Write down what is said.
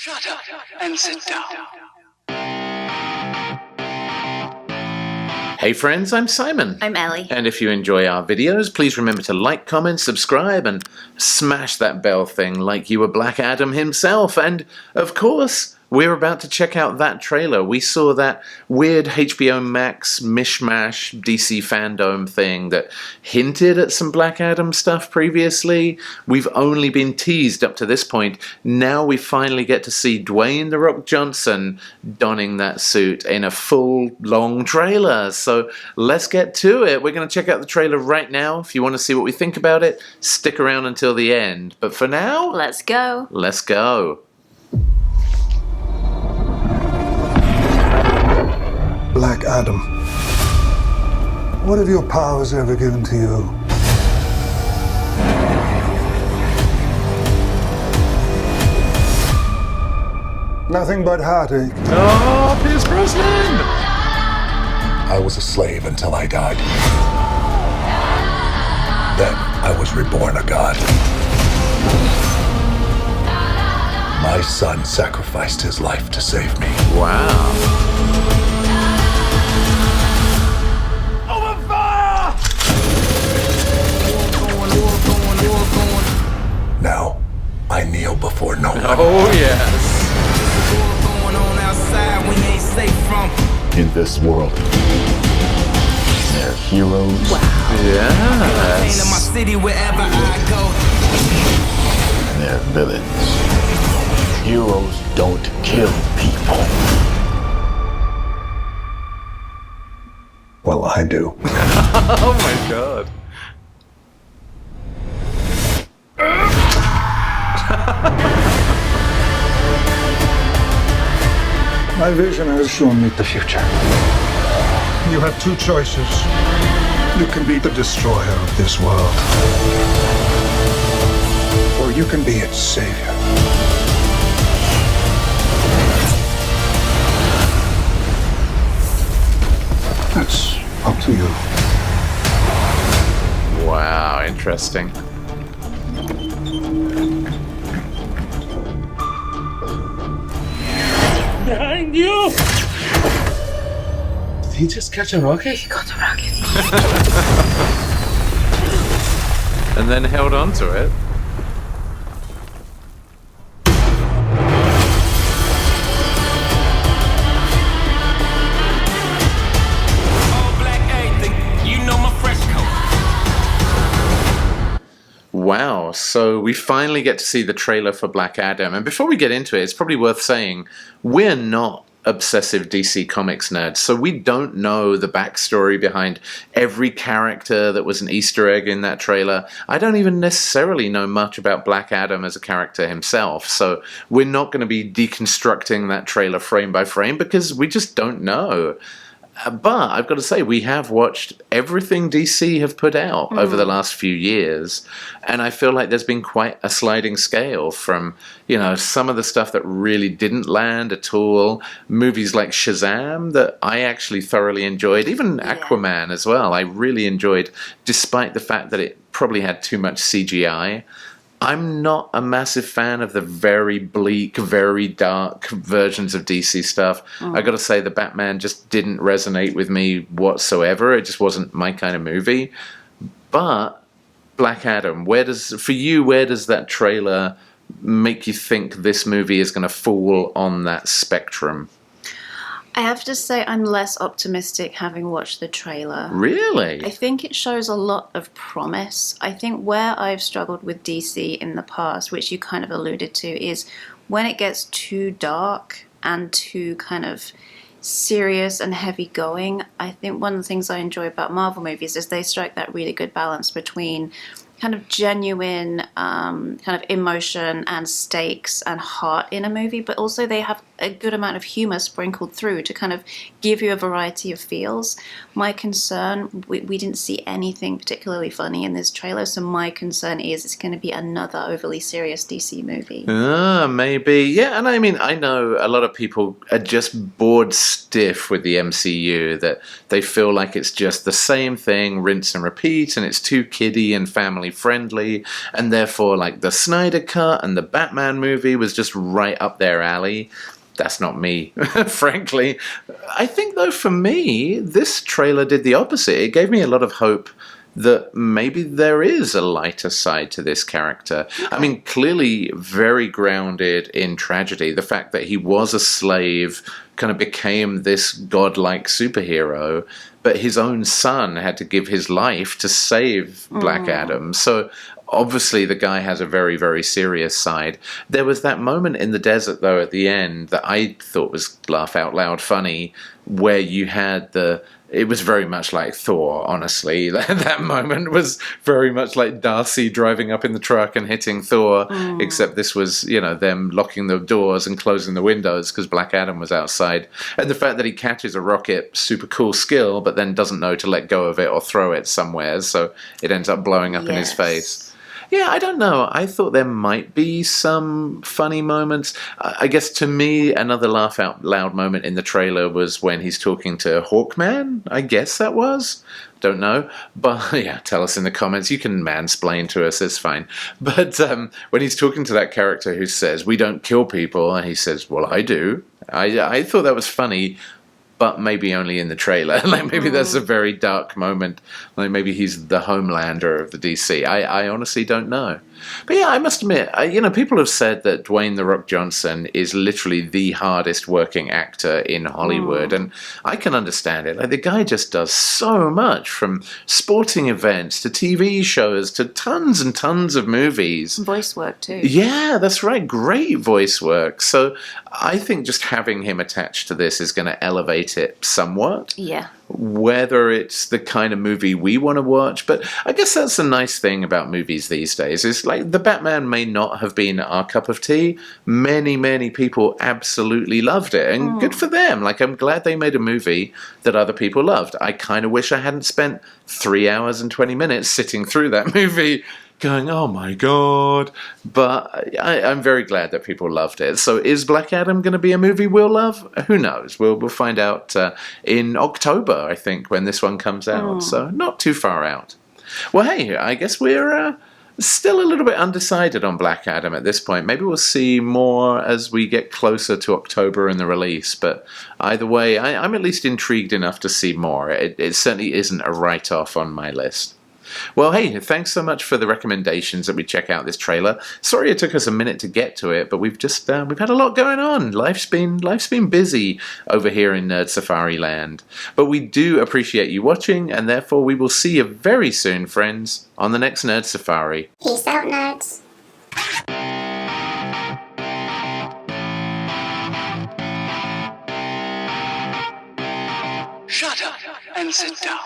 Shut up and sit down. Hey friends, I'm Simon. I'm Ellie. And if you enjoy our videos, please remember to like, comment, subscribe, and smash that bell thing like you were Black Adam himself. And, of course, we're about to check out that trailer. We saw that weird HBO Max mishmash DC fandom thing that hinted at some Black Adam stuff previously. We've only been teased up to this point. Now we finally get to see Dwayne "The Rock" Johnson donning that suit in a full, long trailer. So let's get to it. We're going to check out the trailer right now. If you want to see what we think about it, stick around until the end. But for now, Let's go. let's go. Black Adam, what have your powers ever given to you? Nothing but heartache. Oh, Pierce Brosnan! I was a slave until I died. Then I was reborn a god. My son sacrificed his life to save me. Wow. Now, I kneel before no one. Oh, yes. In this world, there are heroes. Yes. And there are villains. Heroes don't kill people. Well, I do. Oh my god. My vision has shown me the future. You have two choices. You can be the destroyer of this world, or you can be its savior. That's up to you. Wow, interesting. Behind you! Did he just catch a rocket? He got a rocket. And then held on to it. Wow, so we finally get to see the trailer for Black Adam. And before we get into it, it's probably worth saying we're not obsessive DC Comics nerds, so we don't know the backstory behind every character that was an Easter egg in that trailer. I don't even necessarily know much about Black Adam as a character himself, so we're not going to be deconstructing that trailer frame by frame because we just don't know. But I've got to say, we have watched everything DC have put out over the last few years, and I feel like there's been quite a sliding scale from, you know, some of the stuff that really didn't land at all, movies like Shazam that I actually thoroughly enjoyed, even Aquaman as well, I really enjoyed, despite the fact that it probably had too much CGI. I'm not a massive fan of the very bleak, very dark versions of DC stuff. I got to say, the Batman just didn't resonate with me whatsoever. It just wasn't my kind of movie. But Black Adam, where does that trailer make you think this movie is going to fall on that spectrum? I have to say I'm less optimistic having watched the trailer. Really? I think it shows a lot of promise. I think where I've struggled with DC in the past, which you kind of alluded to, is when it gets too dark and too kind of serious and heavy going. I think one of the things I enjoy about Marvel movies is they strike that really good balance between kind of genuine kind of emotion and stakes and heart in a movie, but also they have a good amount of humor sprinkled through to kind of give you a variety of feels. My concern, we didn't see anything particularly funny in this trailer, so my concern is it's going to be another overly serious DC movie. Maybe. Yeah, and I mean, I know a lot of people are just bored stiff with the MCU, that they feel like it's just the same thing, rinse and repeat, and it's too kiddie and family family friendly, and therefore, like, the Snyder Cut and the Batman movie was just right up their alley. That's not me, frankly. I think, though, for me, this trailer did the opposite. It gave me a lot of hope that maybe there is a lighter side to this character. I mean, clearly very grounded in tragedy. The fact that he was a slave kind of became this godlike superhero, but his own son had to give his life to save Black Adam. So obviously the guy has a very, very serious side. There was that moment in the desert, though, at the end that I thought was laugh out loud funny, where you had it was very much like Thor, honestly. That moment was very much like Darcy driving up in the truck and hitting Thor, except this was, them locking the doors and closing the windows because Black Adam was outside. And the fact that he catches a rocket, super cool skill, but then doesn't know to let go of it or throw it somewhere, so it ends up blowing up in his face. Yeah, I don't know. I thought there might be some funny moments. I guess to me, another laugh out loud moment in the trailer was when he's talking to Hawkman. I guess that was. Don't know. But yeah, tell us in the comments. You can mansplain to us. It's fine. But when he's talking to that character who says, "We don't kill people," and he says, "Well, I do." I thought that was funny. But maybe only in the trailer. Like, maybe that's a very dark moment. Like, maybe he's the Homelander of the DC. I honestly don't know. But yeah, I must admit, people have said that Dwayne "The Rock" Johnson is literally the hardest working actor in Hollywood. And I can understand it. Like, the guy just does so much, from sporting events to TV shows to tons and tons of movies. Voice work, too. Yeah, that's right. Great voice work. So I think just having him attached to this is going to elevate it somewhat. Yeah. Whether it's the kind of movie we want to watch. But I guess that's the nice thing about movies these days, is like the Batman may not have been our cup of tea. Many, many people absolutely loved it, and good for them. Like, I'm glad they made a movie that other people loved. I kind of wish I hadn't spent 3 hours and 20 minutes sitting through that movie going, oh my god. But I'm very glad that people loved it. So is Black Adam going to be a movie we'll love? Who knows? We'll find out in October, I think, when this one comes out. So not too far out. Well, hey, I guess we're still a little bit undecided on Black Adam at this point. Maybe we'll see more as we get closer to October and the release. But either way, I'm at least intrigued enough to see more. It certainly isn't a write-off on my list. Well, hey, thanks so much for the recommendations that we check out this trailer. Sorry it took us a minute to get to it, but we've had a lot going on. Life's been busy over here in Nerd Safari land. But we do appreciate you watching, and therefore we will see you very soon, friends, on the next Nerd Safari. Peace out, nerds. Shut up and sit down.